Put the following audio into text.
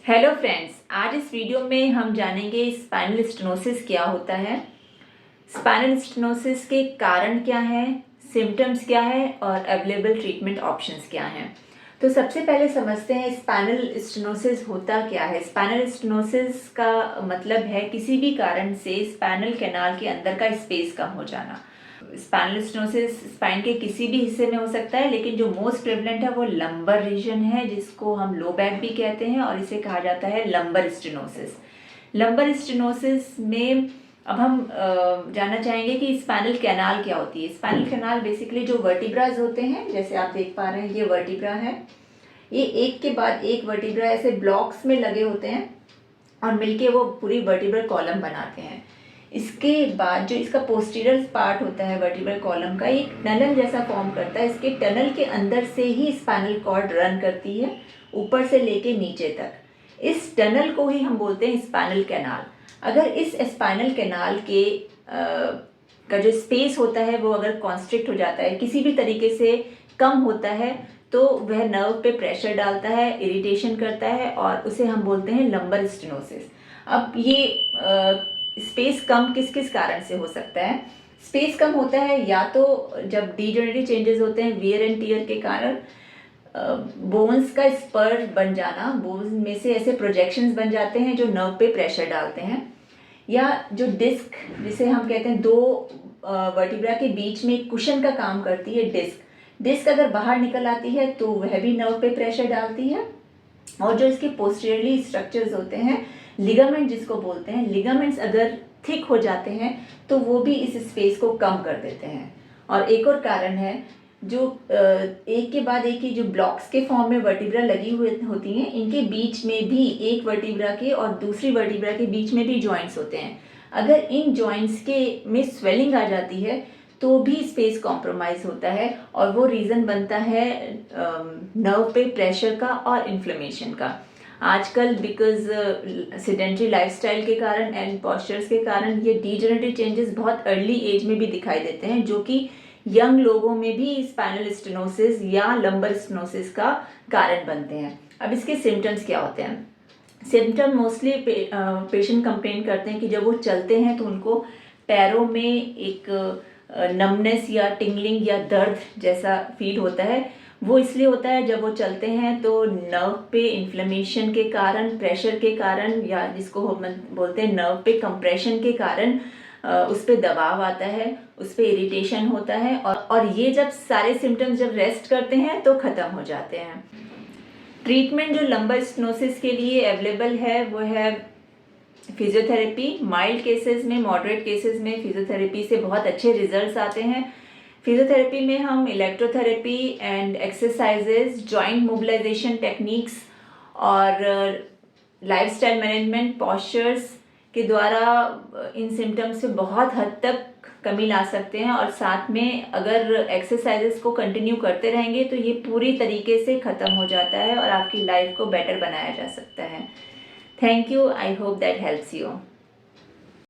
Hello friends, आज इस video में हम जानेंगे स्पाइनल स्टेनोसिस क्या होता है, स्पाइनल स्टेनोसिस के कारण क्या हैं, सिम्टम्स क्या है और अवेलेबल ट्रीटमेंट ऑप्शंस क्या हैं। तो सबसे पहले समझते हैं स्पाइनल स्टेनोसिस होता क्या है। स्पाइनल स्टेनोसिस का मतलब है किसी भी कारण से स्पाइनल कैनाल के अंदर का स्पेस कम हो जाना। स्पाइनल स्टेनोसिस स्पाइन के किसी भी हिस्से में हो सकता है, लेकिन जो मोस्ट प्रेवलेंट है वो लंबर रीजन है, जिसको हम लो बैक भी कहते हैं और इसे कहा जाता है लंबर स्टेनोसिस। लंबर स्टेनोसिस में अब हम जानना चाहेंगे कि स्पाइनल कैनाल क्या होती है। स्पाइनल कैनाल बेसिकली जो वर्टिब्राज होते हैं, जैसे आप देख पा रहे हैं ये वर्टिब्रा है, ये एक के बाद एक वर्टिब्रा ऐसे ब्लॉक्स में लगे होते हैं और मिलके वो पूरी वर्टिब्रल कॉलम बनाते हैं। इसके बाद जो इसका पोस्टीरियर पार्ट होता है वर्टिब्रल कॉलम का, एक टनल जैसा फॉर्म करता है। इसके टनल के अंदर से ही स्पाइनल कॉर्ड रन करती है ऊपर से लेके नीचे तक। इस टनल को ही हम बोलते हैं स्पाइनल कैनाल। अगर इस स्पाइनल कैनाल के का जो स्पेस होता है वो अगर कॉन्स्ट्रिक्ट हो जाता है, किसी भी तरीके से कम होता है, तो वह नर्व पे प्रेशर डालता है, इरिटेशन करता है और उसे हम बोलते हैं लंबर स्टेनोसिस। अब ये स्पेस कम किस किस कारण से हो सकता है। स्पेस कम होता है या तो जब डीजेनरेटिव चेंजेस होते हैं वियर एंड टीयर के कारण, बोन्स का स्पर बन जाना, बोन्स में से ऐसे प्रोजेक्शंस बन जाते हैं जो नर्व पे प्रेशर डालते हैं, या जो डिस्क जिसे हम कहते हैं दो वर्टिब्रा के बीच में एक कुशन का काम करती है डिस्क अगर बाहर निकल आती है तो वह भी नर्व पे प्रेशर डालती है। और जो इसके पोस्टीरियरली स्ट्रक्चर्स होते हैं, लिगामेंट जिसको बोलते हैं, लिगामेंट्स अगर थिक हो जाते हैं तो वो भी इस स्पेस को कम कर देते हैं। और एक और कारण है, जो एक के बाद एक ही जो ब्लॉक्स के फॉर्म में वर्टिब्रा लगी हुई होती हैं, इनके बीच में भी एक वर्टिब्रा के और दूसरी वर्टिब्रा के बीच में भी जॉइंट्स होते हैं। अगर इन जॉइंट्स के में स्वेलिंग आ जाती है तो भी स्पेस कॉम्प्रोमाइज होता है और वो रीज़न बनता है नर्व पे प्रेशर का और इन्फ्लेमेशन का। आजकल बिकॉज सेडेंटरी लाइफस्टाइल के कारण एंड पॉस्चर्स के कारण ये डीजनरेटिव चेंजेस बहुत अर्ली एज में भी दिखाई देते हैं, जो कि यंग लोगों में भी स्पाइनल स्टेनोसिस या लंबर स्टेनोसिस का कारण बनते हैं। अब इसके सिम्टम्स क्या होते हैं। सिम्टम मोस्टली पेशेंट कंप्लेन करते हैं कि जब वो चलते हैं तो उनको पैरों में एक नमनेस या टिंगलिंग या दर्द जैसा फील होता है। वो इसलिए होता है जब वो चलते हैं तो नर्व पे इन्फ्लेमेशन के कारण, प्रेशर के कारण, या जिसको हम बोलते हैं नर्व पे कंप्रेशन के कारण उस पर दबाव आता है, उस पर इरिटेशन होता है और ये जब सारे सिम्टम्स जब रेस्ट करते हैं तो ख़त्म हो जाते हैं। ट्रीटमेंट जो लंबर स्टेनोसिस के लिए अवेलेबल है वो है फिजियोथेरेपी। माइल्ड केसेस में, मॉडरेट केसेस में फिजियोथेरेपी से बहुत अच्छे रिजल्ट्स आते हैं। फिजियोथेरेपी में हम electrotherapy and exercises, joint mobilisation techniques और लाइफस्टाइल मैनेजमेंट, पॉस्चर्स के द्वारा इन सिम्टम्स से बहुत हद तक कमी ला सकते हैं। और साथ में अगर एक्सरसाइजेस को कंटिन्यू करते रहेंगे तो ये पूरी तरीके से ख़त्म हो जाता है और आपकी लाइफ को बेटर बनाया जा सकता है। Thank you. I hope that helps you.